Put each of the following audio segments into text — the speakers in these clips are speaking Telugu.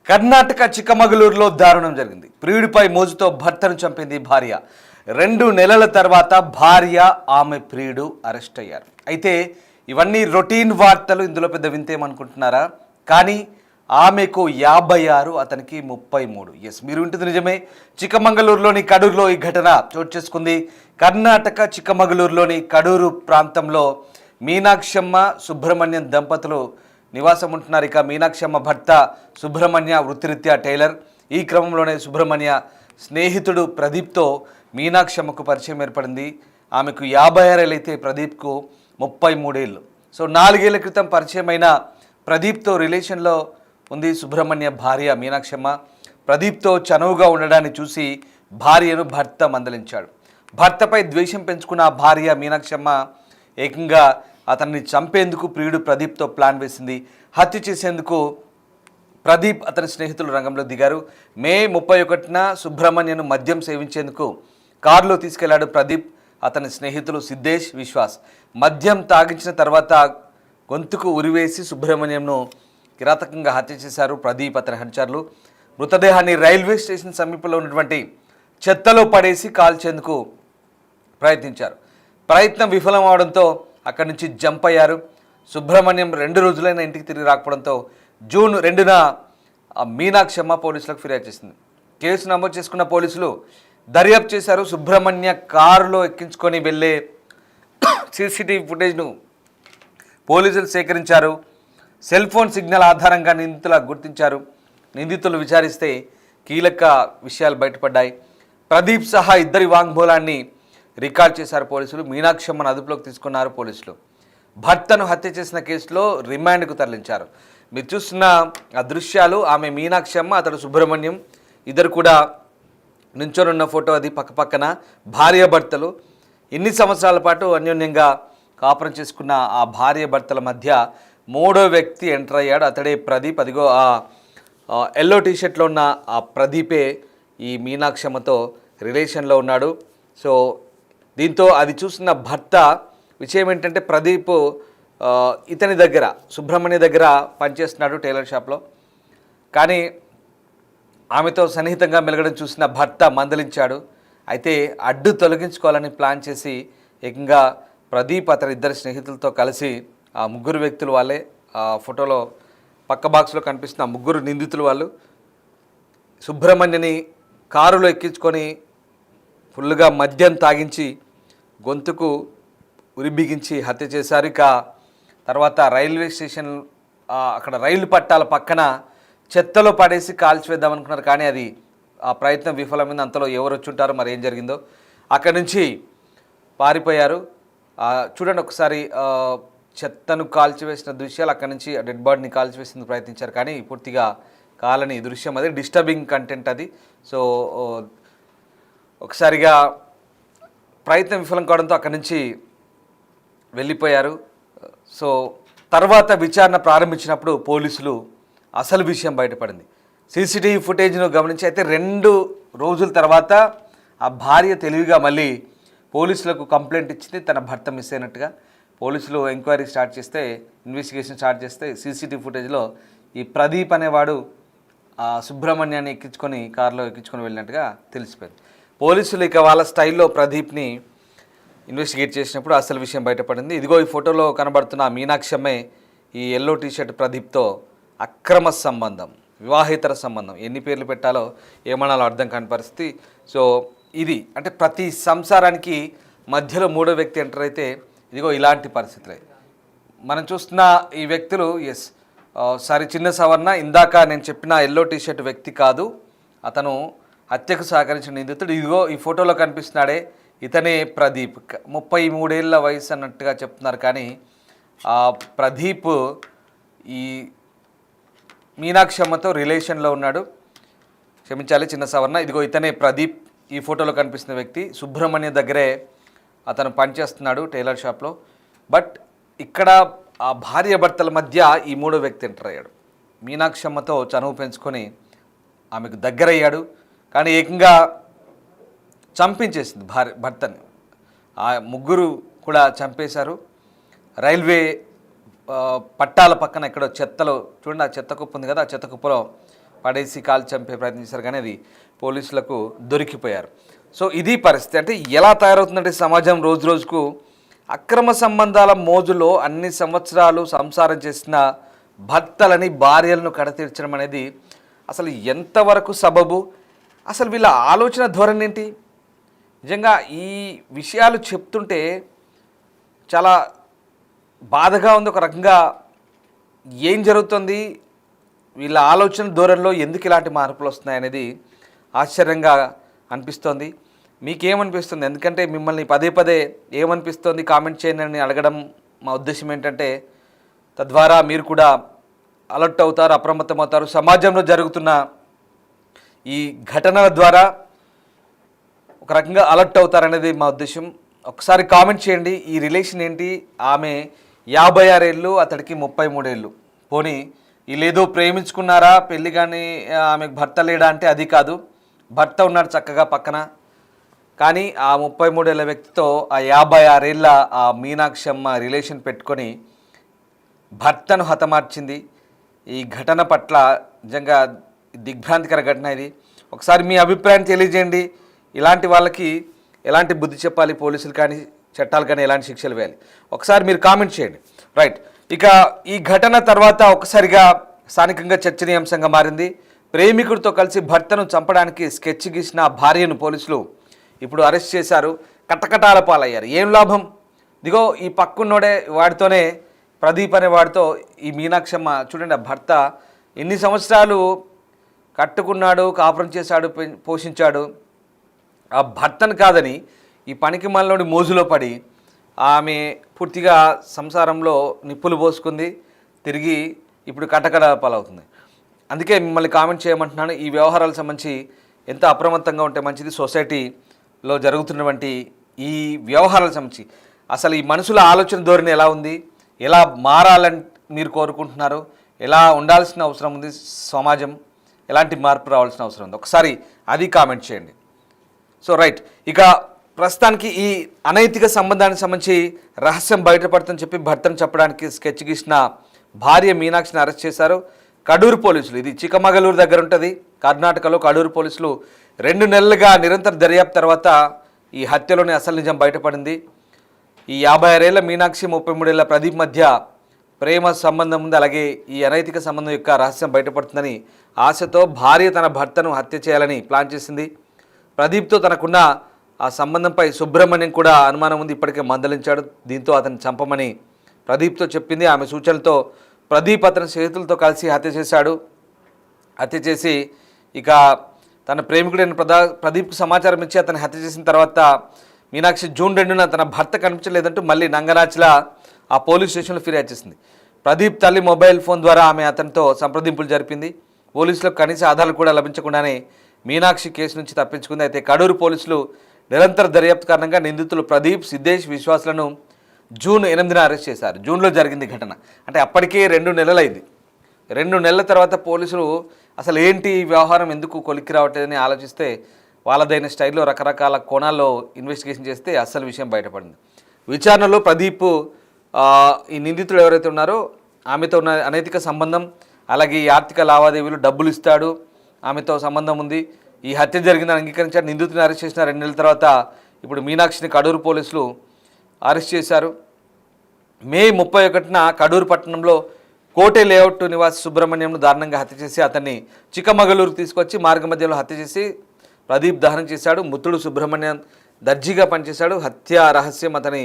కర్ణాటక చిక్కమగళూరులో దారుణం జరిగింది. ప్రియుడిపై మోజుతో భర్తను చంపింది భార్య. 2 నెలల తర్వాత భార్య ఆమె ప్రియుడు అరెస్ట్ అయ్యారు. అయితే ఇవన్నీ రొటీన్ వార్తలు, ఇందులో పెద్ద వింతేమనుకుంటున్నారా? కానీ ఆమెకు 56, అతనికి 33. ఎస్, మీరు వింటుంది నిజమే. చిక్కమంగళూరులోని కడూరులో ఈ ఘటన చోటు చేసుకుంది. కర్ణాటక చిక్కమగళూరులోని కడూరు ప్రాంతంలో మీనాక్షమ్మ సుబ్రహ్మణ్యం దంపతులు నివాసం ఉంటున్నారు. ఇక మీనాక్షమ్మ భర్త సుబ్రహ్మణ్య వృత్తిరీత్యా టైలర్. ఈ క్రమంలోనే సుబ్రహ్మణ్య స్నేహితుడు ప్రదీప్తో మీనాక్షమ్మకు పరిచయం ఏర్పడింది. ఆమెకు 56 ఏళ్ళు అయితే ప్రదీప్కు 33 ఏళ్ళు. సో 4 ఏళ్ల క్రితం పరిచయమైన ప్రదీప్తో రిలేషన్లో ఉంది సుబ్రహ్మణ్య భార్య మీనాక్షమ్మ. ప్రదీప్తో చనువుగా ఉండడాన్ని చూసి భార్యను భర్త మందలించాడు. భర్తపై ద్వేషం పెంచుకున్న భార్య మీనాక్షమ్మ ఏకంగా అతన్ని చంపేందుకు ప్రియుడు ప్రదీప్తో ప్లాన్ వేసింది. హత్య చేసేందుకు ప్రదీప్ అతని స్నేహితులు రంగంలో దిగారు. మే 31న సుబ్రహ్మణ్యను మద్యం సేవించేందుకు కారులో తీసుకెళ్లాడు ప్రదీప్, అతని స్నేహితులు సిద్ధేష్, విశ్వాస్. మద్యం తాగించిన తర్వాత గొంతుకు ఉరివేసి సుబ్రహ్మణ్యంను కిరాతకంగా హత్య చేశారు ప్రదీప్, అతని అనుచరులు. మృతదేహాన్ని రైల్వే స్టేషన్ సమీపంలో ఉన్నటువంటి చెత్తలో పడేసి కాల్చేందుకు ప్రయత్నించారు. ప్రయత్నం విఫలం అవడంతో అక్కడి నుంచి జంప్ అయ్యారు. సుబ్రహ్మణ్యం 2 రోజులైన ఇంటికి తిరిగి రాకపోవడంతో జూన్ 2న మీనాక్షమ్మ పోలీసులకు ఫిర్యాదు చేసింది. కేసు నమోదు చేసుకున్న పోలీసులు దర్యాప్తు చేశారు. సుబ్రహ్మణ్య కారులో ఎక్కించుకొని వెళ్ళే సీసీటీవీ ఫుటేజ్ను పోలీసులు సేకరించారు. సెల్ ఫోన్ సిగ్నల్ ఆధారంగా నిందితులను గుర్తించారు. నిందితులు విచారిస్తే కీలక విషయాలు బయటపడ్డాయి. ప్రదీప్ సహా ఇద్దరి వాంగ్మూలాన్ని రికార్డ్ చేశారు పోలీసులు. మీనాక్షమ్మను అదుపులోకి తీసుకున్నారు పోలీసులు. భర్తను హత్య చేసిన కేసులో రిమాండ్కు తరలించారు. మీరు చూస్తున్న ఆ దృశ్యాలు, ఆమె మీనాక్షమ్మ, అతడు సుబ్రహ్మణ్యం, ఇద్దరు కూడా నుంచోనున్న ఫోటో అది పక్కపక్కన భార్యాభర్తలు. ఇన్ని సంవత్సరాల పాటు అన్యోన్యంగా కాపురం చేసుకున్న ఆ భార్యాభర్తల మధ్య 3వ వ్యక్తి ఎంటర్ అయ్యాడు. అతడే ప్రదీప్. అదిగో ఆ ఎల్లో టీషర్ట్లో ఉన్న ఆ ప్రదీపే ఈ మీనాక్షమ్మతో రిలేషన్లో ఉన్నాడు. సో దీంతో అది చూస్తున్న భర్త, విషయం ఏంటంటే ప్రదీప్ ఇతని దగ్గర, సుబ్రహ్మణ్య దగ్గర పనిచేస్తున్నాడు టైలర్ షాప్లో. కానీ ఆమెతో సన్నిహితంగా మెలగడం చూసిన భర్త మందలించాడు. అయితే అడ్డు తొలగించుకోవాలని ప్లాన్ చేసి ఏకంగా ప్రదీప్ అతని ఇద్దరు స్నేహితులతో కలిసి ఆ 3 వ్యక్తులు వాళ్ళే, ఆ ఫోటోలో పక్క బాక్స్లో కనిపిస్తున్న 3 నిందితులు వాళ్ళు, సుబ్రహ్మణ్యని కారులో ఎక్కించుకొని ఫుల్గా మద్యం తాగించి గొంతుకు ఉరిబిగించి హత్య చేశారు. ఇక తర్వాత రైల్వే స్టేషన్ అక్కడ రైలు పట్టాల పక్కన చెత్తలో పడేసి కాల్చివేద్దామనుకున్నారు. కానీ అది ఆ ప్రయత్నం విఫలమైంది. అంతలో ఎవరు వచ్చుంటారో, మరి ఏం జరిగిందో. అక్కడి నుంచి పారిపోయారు. చూడండి ఒకసారి, చెత్తను కాల్చివేసిన దృశ్యాలు, అక్కడి నుంచి డెడ్ బాడీని కాల్చివేసేందుకు ప్రయత్నించారు. కానీ పూర్తిగా కాలని దృశ్యం, అది డిస్టర్బింగ్ కంటెంట్ అది. సో ఒకసారిగా ప్రయత్నం విఫలం కావడంతో అక్కడి నుంచి వెళ్ళిపోయారు. సో తర్వాత విచారణ ప్రారంభించినప్పుడు పోలీసులు అసలు విషయం బయటపడింది. సీసీటీవీ ఫుటేజ్ను గమనించి అయితే 2 రోజుల తర్వాత ఆ భార్య తెలివిగా మళ్ళీ పోలీసులకు కంప్లైంట్ ఇచ్చింది, తన భర్త మిస్ అయినట్టుగా. పోలీసులు ఎంక్వైరీ స్టార్ట్ చేస్తే, ఇన్వెస్టిగేషన్ స్టార్ట్ చేస్తే సీసీటీవీ ఫుటేజ్లో ఈ ప్రదీప్ అనేవాడు సుబ్రహ్మణ్యాన్ని ఎక్కించుకొని కారులో ఎక్కించుకొని వెళ్ళినట్టుగా తెలిసిపోయింది. పోలీసులు ఇక వాళ్ళ స్టైల్లో ప్రదీప్ని ఇన్వెస్టిగేట్ చేసినప్పుడు అసలు విషయం బయటపడింది. ఇదిగో ఈ ఫోటోలో కనబడుతున్న మీనాక్షమ్మే ఈ ఎల్లో టీషర్ట్ ప్రదీప్తో అక్రమ సంబంధం, వివాహేతర సంబంధం. ఎన్ని పేర్లు పెట్టాలో ఏమనాలో అర్థం కాని పరిస్థితి. సో ఇది అంటే ప్రతి సంసారానికి మధ్యలో 3వ వ్యక్తి ఎంటర్ అయితే ఇదిగో ఇలాంటి పరిస్థితులే మనం చూస్తున్న ఈ వ్యక్తులు. ఎస్, సారీ, చిన్న సవర్ణ, ఇందాక నేను చెప్పిన ఎల్లో టీషర్ట్ వ్యక్తి కాదు, అతను హత్యకు సహకరించిన నిందితుడు. ఇదిగో ఈ ఫోటోలో కనిపిస్తున్నాడే, ఇతనే ప్రదీప్. 33 ఏళ్ల వయసు అన్నట్టుగా చెప్తున్నారు. కానీ ప్రదీప్ ఈ మీనాక్షమ్మతో రిలేషన్లో ఉన్నాడు. క్షమించాలి, చిన్న సవర్ణ. ఇదిగో ఇతనే ప్రదీప్, ఈ ఫోటోలో కనిపిస్తున్న వ్యక్తి. సుబ్రహ్మణ్య దగ్గరే అతను పనిచేస్తున్నాడు టైలర్ షాప్లో. బట్ ఇక్కడ ఆ భార్యాభర్తల మధ్య ఈ 3వ వ్యక్తి ఎంటర్ అయ్యాడు. మీనాక్షమ్మతో చనువు పెంచుకొని ఆమెకు దగ్గరయ్యాడు. కానీ ఏకంగా చంపించేసింది భర్తని. ఆ 3 కూడా చంపేశారు. రైల్వే పట్టాల పక్కన ఎక్కడో చెత్తలో, చూడండి ఆ చెత్త కుప్ప ఉంది కదా, ఆ చెత్త కుప్పలో పడేసి కాలు చంపే ప్రయత్నించారు, కానీ అది పోలీసులకు దొరికిపోయారు. సో ఇది పరిస్థితి. అంటే ఎలా తయారవుతుందంటే సమాజం రోజు రోజుకు అక్రమ సంబంధాల మోజులో అన్ని సంవత్సరాలు సంసారం చేసిన భర్తలని భార్యలను కడతీర్చడం అనేది అసలు ఎంతవరకు సబబు, అసలు వీళ్ళ ఆలోచన ధోరణి ఏంటి? నిజంగా ఈ విషయాలు చెప్తుంటే చాలా బాధగా ఉంది. ఒక రకంగా ఏం జరుగుతుంది, వీళ్ళ ఆలోచన ధోరణిలో ఎందుకు ఇలాంటి మార్పులు వస్తున్నాయనేది ఆశ్చర్యంగా అనిపిస్తోంది. మీకేమనిపిస్తుంది? ఎందుకంటే మిమ్మల్ని పదే పదే ఏమనిపిస్తుంది కామెంట్ చేయండి అని అడగడం మా ఉద్దేశం ఏంటంటే తద్వారా మీరు కూడా అలర్ట్ అవుతారు, అప్రమత్తం అవుతారు. సమాజంలో జరుగుతున్న ఈ ఘటనల ద్వారా ఒక రకంగా అలర్ట్ అవుతారనేది మా ఉద్దేశం. ఒకసారి కామెంట్ చేయండి. ఈ రిలేషన్ ఏంటి? ఆమె 56 ఏళ్ళు, అతడికి 33 ఏళ్ళు. పోనీ వీళ్ళేదో ప్రేమించుకున్నారా, పెళ్ళి కానీ ఆమెకు భర్త లేడా అంటే అది కాదు. భర్త ఉన్నాడు చక్కగా పక్కన, కానీ ఆ 33 ఏళ్ళ వ్యక్తితో ఆ 56 ఏళ్ళ ఆ మీనాక్షమ్మ రిలేషన్ పెట్టుకొని భర్తను హతమార్చింది. ఈ ఘటన పట్ల నిజంగా దిగ్భ్రాంతికర ఘటన ఇది. ఒకసారి మీ అభిప్రాయం తెలియజేయండి. ఇలాంటి వాళ్ళకి ఎలాంటి బుద్ధి చెప్పాలి పోలీసులు కానీ, చట్టాలు కానీ ఎలాంటి శిక్షలు వేయాలి? ఒకసారి మీరు కామెంట్ చేయండి. రైట్, ఇక ఈ ఘటన తర్వాత ఒకసారిగా స్థానికంగా చర్చనీయాంశంగా మారింది. ప్రేమికుడితో కలిసి భర్తను చంపడానికి స్కెచ్ గీసిన భార్యను పోలీసులు ఇప్పుడు అరెస్ట్ చేశారు. కటకటాల పాలయ్యారు. ఏం లాభం? దిగో ఈ పక్కున్నోడే, వాడితోనే ప్రదీప్ అనే వాడితో ఈ మీనాక్షమ్మ చూడండి, ఆ భర్త ఎన్ని సంవత్సరాలు కట్టుకున్నాడు, కాపురం చేశాడు, పోషించాడు. ఆ భర్తను కాదని ఈ పనికి మనలోని మోజులో పడి ఆమె పూర్తిగా సంసారంలో నిప్పులు పోసుకుంది. తిరిగి ఇప్పుడు కటకట పాలవుతుంది. అందుకే మిమ్మల్ని కామెంట్ చేయమంటున్నాను. ఈ వ్యవహారాలకు సంబంధించి ఎంత అప్రమత్తంగా ఉంటే మంచిది. సొసైటీలో జరుగుతున్నటువంటి ఈ వ్యవహారాలకు సంబంధించి అసలు ఈ మనుషుల ఆలోచన ధోరణి ఎలా ఉంది, ఎలా మారాలని మీరు కోరుకుంటున్నారు, ఎలా ఉండాల్సిన అవసరం ఉంది, సమాజం ఎలాంటి మార్పు రావాల్సిన అవసరం ఉంది, ఒకసారి అది కామెంట్ చేయండి. సో రైట్, ఇక ప్రస్తుతానికి ఈ అనైతిక సంబంధానికి సంబంధించి రహస్యం బయటపడుతుందని చెప్పి భర్తను చెప్పడానికి స్కెచ్ గీసిన భార్య మీనాక్షిని అరెస్ట్ చేశారు కడూరు పోలీసులు. ఇది చిక్కమగళూరు దగ్గర ఉంటుంది, కర్ణాటకలో. కడూరు పోలీసులు 2 నెలలుగా నిరంతర దర్యాప్తు తర్వాత ఈ హత్యలోని అసలు నిజం బయటపడింది. ఈ 56 ఏళ్ల మీనాక్షి 33 ఏళ్ల ప్రదీప్ మధ్య ప్రేమ సంబంధం ఉంది. అలాగే ఈ అనైతిక సంబంధం యొక్క రహస్యం బయటపడుతుందని ఆశతో భార్య తన భర్తను హత్య చేయాలని ప్లాన్ చేసింది. ప్రదీప్తో తనకున్న ఆ సంబంధంపై సుబ్రహ్మణ్యం కూడా అనుమానం ఉంది. ఇప్పటికే మందలించాడు. దీంతో అతన్ని చంపమని ప్రదీప్తో చెప్పింది. ఆమె సూచనలతో ప్రదీప్ అతని స్నేహితులతో కలిసి హత్య చేశాడు. హత్య చేసి ఇక తన ప్రేమికుడైన ప్రదీప్కు సమాచారం ఇచ్చి అతన్ని హత్య చేసిన తర్వాత మీనాక్షి జూన్ 2న తన భర్త కనిపించలేదంటూ మళ్ళీ నంగనాచిలా ఆ పోలీస్ స్టేషన్లో ఫిర్యాదు చేసింది. ప్రదీప్ తల్లి మొబైల్ ఫోన్ ద్వారా ఆమె అతనితో సంప్రదింపులు జరిపింది. పోలీసులకు కనీస ఆధారాలు కూడా లభించకుండానే మీనాక్షి కేసు నుంచి తప్పించుకుంది. అయితే కడూరు పోలీసులు నిరంతర దర్యాప్తు కారణంగా నిందితులు ప్రదీప్, సిద్ధేష్, విశ్వాసులను జూన్ 8న అరెస్ట్ చేశారు. జూన్లో జరిగింది ఘటన. అంటే అప్పటికే 2 నెలలైంది. 2 నెలల తర్వాత పోలీసులు అసలు ఏంటి వ్యవహారం, ఎందుకు కొలిక్కి రావట్లేదని ఆలోచిస్తే వాళ్ళదైన స్టైల్లో రకరకాల కోణాల్లో ఇన్వెస్టిగేషన్ చేస్తే అసలు విషయం బయటపడింది. విచారణలో ప్రదీప్ ఈ నిందితుడు ఎవరైతే ఉన్నారో ఆమెతో ఉన్న అనైతిక సంబంధం, అలాగే ఈ ఆర్థిక లావాదేవీలు, డబ్బులు ఇస్తాడు, ఆమెతో సంబంధం ఉంది, ఈ హత్య జరిగిందని అంగీకరించారు. నిందితుడిని అరెస్ట్ చేసిన 2 నెలల తర్వాత ఇప్పుడు మీనాక్షిని కడూరు పోలీసులు అరెస్ట్ చేశారు. మే 31న కడూరు పట్టణంలో కోటే లేఅవుట్ నివాసి సుబ్రహ్మణ్యంను దారుణంగా హత్య చేసి అతన్ని చిక్కమగళూరుకు తీసుకొచ్చి మార్గ మధ్యలో హత్య చేసి ప్రదీప్ దహనం చేశాడు. మృతుడు సుబ్రహ్మణ్యం దర్జీగా పనిచేశాడు. హత్య రహస్యం అతని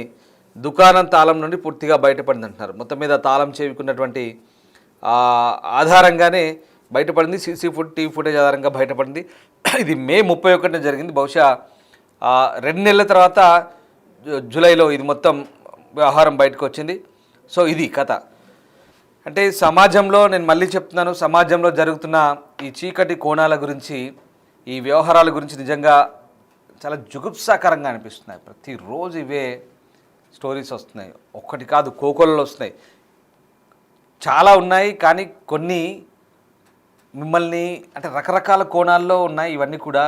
దుకాణం తాళం నుండి పూర్తిగా బయటపడింది అంటున్నారు. మొత్తం మీద తాళం చేయుకున్నటువంటి ఆధారంగానే బయటపడింది. టీవీ ఫుటేజ్ ఆధారంగా బయటపడింది. ఇది మే 31న జరిగింది. బహుశా 2 నెలల తర్వాత జూలైలో ఇది మొత్తం వ్యవహారం బయటకు వచ్చింది. సో ఇది కథ. అంటే సమాజంలో, నేను మళ్ళీ చెప్తున్నాను, సమాజంలో జరుగుతున్న ఈ చీకటి కోణాల గురించి, ఈ వ్యవహారాల గురించి నిజంగా చాలా జుగుప్సాకరంగా అనిపిస్తున్నాయి. ప్రతిరోజు ఇవే స్టోరీస్ వస్తున్నాయి. ఒక్కటి కాదు, కోకొలలో వస్తున్నాయి, చాలా ఉన్నాయి. కానీ కొన్ని మిమ్మల్ని అంటే రకరకాల కోణాల్లో ఉన్నాయి. ఇవన్నీ కూడా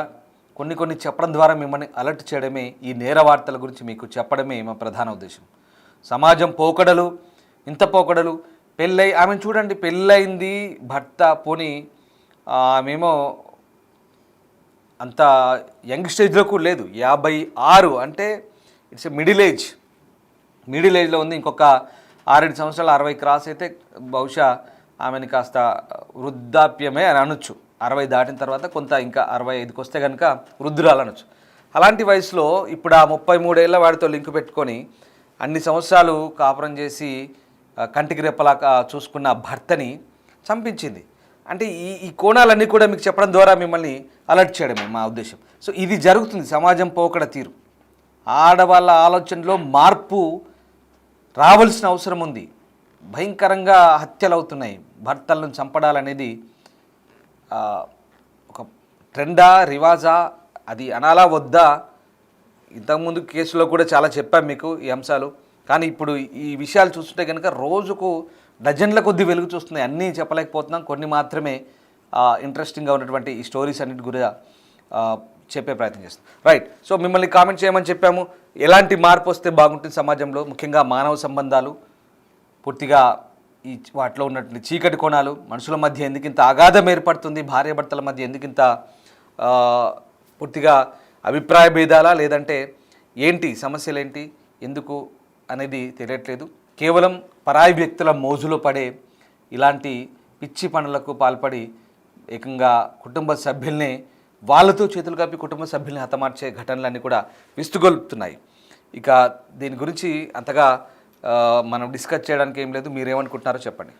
కొన్ని చెప్పడం ద్వారా మిమ్మల్ని అలర్ట్ చేయడమే, ఈ నేర వార్తల గురించి మీకు చెప్పడమే మా ప్రధాన ఉద్దేశం. సమాజం పోకడలు, ఇంత పోకడలు. ఆమెను చూడండి, పెళ్ళయింది, భర్త పోని ఆమెమో అంత యంగ్ స్టేజ్లో కూడా లేదు, 56 అంటే ఇట్స్ ఎ మిడిల్ ఏజ్లో ఉంది. ఇంకొక 6-7 సంవత్సరాలు 60 క్రాస్ అయితే బహుశా ఆమెను కాస్త వృద్ధాప్యమే అని అనొచ్చు. 60 దాటిన తర్వాత కొంత ఇంకా 65కి వస్తే కనుక వృద్ధురాలు అనొచ్చు. అలాంటి వయసులో ఇప్పుడు ఆ 33 ఏళ్ల వాడితో లింక్ పెట్టుకొని అన్ని సంవత్సరాలు కాపురం చేసి కంటికి రెప్పలా చూసుకున్న భర్తని చంపించింది. అంటే ఈ కోణాలన్నీ కూడా మీకు చెప్పడం ద్వారా మిమ్మల్ని అలర్ట్ చేయడమే మా ఉద్దేశం. సో ఇది జరుగుతుంది సమాజం పోకడ తీరు. ఆడవాళ్ళ ఆలోచనలో మార్పు రావాల్సిన అవసరం ఉంది. భయంకరంగా హత్యలు అవుతున్నాయి. భర్తలను చంపడాలనేది ఒక ట్రెండా, రివాజా, అది అనాలా వద్దా? ఇంతకుముందు కేసులో కూడా చాలా చెప్పాం మీకు ఈ అంశాలు. కానీ ఇప్పుడు ఈ విషయాలు చూస్తుంటే కనుక రోజుకు డజన్ల కొద్ది వెలుగు చూస్తున్నాయి. అన్నీ చెప్పలేకపోతున్నాం, కొన్ని మాత్రమే ఇంట్రెస్టింగ్గా ఉన్నటువంటి ఈ స్టోరీస్ అన్నిటి గురించి చెప్పే ప్రయత్నం చేస్తాం. రైట్. సో మిమ్మల్ని కామెంట్ చేయమని చెప్పాము. ఎలాంటి మార్పు వస్తే బాగుంటుంది సమాజంలో, ముఖ్యంగా మానవ సంబంధాలు, పూర్తిగా ఈ వాటిలో ఉన్నటువంటి చీకటి కోణాలు, మనుషుల మధ్య ఎందుకింత అగాధం ఏర్పడుతుంది, భార్యాభర్తల మధ్య ఎందుకింత పూర్తిగా అభిప్రాయ భేదాలా, లేదంటే ఏంటి సమస్యలు ఏంటి, ఎందుకు అనేది తెలియట్లేదు. కేవలం పరాయి వ్యక్తుల మోజులో పడే ఇలాంటి పిచ్చి పనులకు పాల్పడి ఏకంగా కుటుంబ సభ్యుల్ని వాళ్ళతో చేతులు కలిపి కుటుంబ సభ్యుల్ని హతమార్చే ఘటనలన్నీ కూడా విస్తుగొల్పుతున్నాయి. ఇక దీని గురించి అంతగా మనం డిస్కస్ చేయడానికి ఏం లేదు. మీరేమనుకుంటున్నారో చెప్పండి.